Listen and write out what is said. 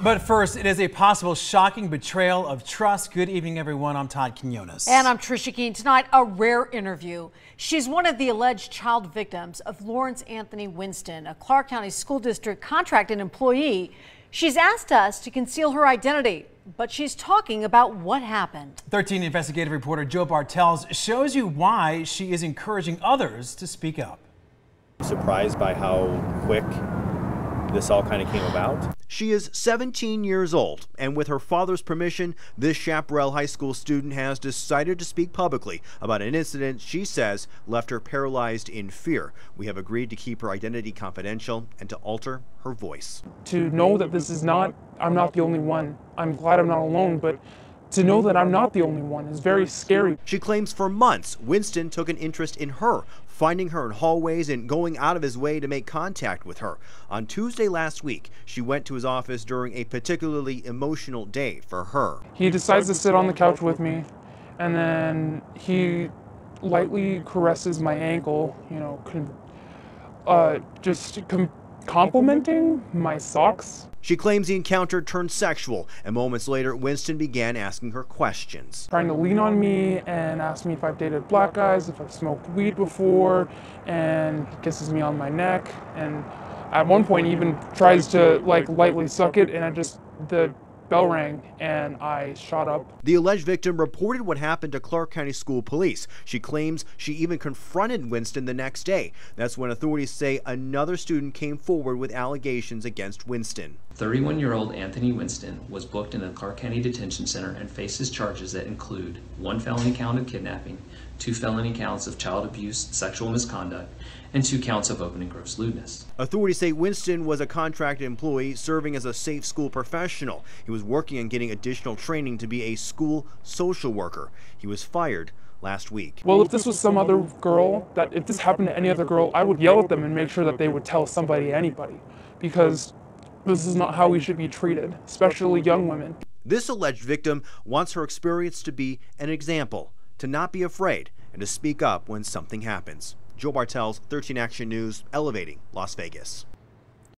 But first, it is a possible shocking betrayal of trust. Good evening, everyone. I'm Todd Quinones. And I'm Trisha Keene. Tonight, a rare interview. She's one of the alleged child victims of Lawrence Anthony Winston, a Clark County School District contracted employee. She's asked us to conceal her identity, but she's talking about what happened. 13 investigative reporter Joe Bartels shows you why she is encouraging others to speak up. Surprised by how quick this all kind of came about. She is 17 years old, and with her father's permission, this Chaparral High School student has decided to speak publicly about an incident she says left her paralyzed in fear. We have agreed to keep her identity confidential and to alter her voice. To know that I'm not the only one. I'm glad I'm not alone, but to know that I'm not the only one is very scary. She claims for months Winston took an interest in her, finding her in hallways and going out of his way to make contact with her. On Tuesday last week, she went to his office during a particularly emotional day for her. He decides to sit on the couch with me, and then he lightly caresses my ankle, complimenting my socks. She claims the encounter turned sexual, and moments later, Winston began asking her questions. Trying to lean on me and ask me if I've dated black guys, if I've smoked weed before, and he kisses me on my neck, and at one point he even tries to lightly suck it, and the bell rang and I shot up. The alleged victim reported what happened to Clark County School Police. She claims she even confronted Winston the next day. That's when authorities say another student came forward with allegations against Winston. 31-year-old Anthony Winston was booked in the Clark County Detention Center and faces charges that include 1 felony count of kidnapping, 2 felony counts of child abuse, sexual misconduct, and 2 counts of open and gross lewdness. Authorities say Winston was a contracted employee serving as a safe school professional. He was working on getting additional training to be a school social worker. He was fired last week. Well, if this was some other girl, if this happened to any other girl, I would yell at them and make sure that they would tell somebody, anybody, because this is not how we should be treated, especially young women. This alleged victim wants her experience to be an example, to not be afraid, and to speak up when something happens. Joe Bartels, 13 Action News, elevating Las Vegas.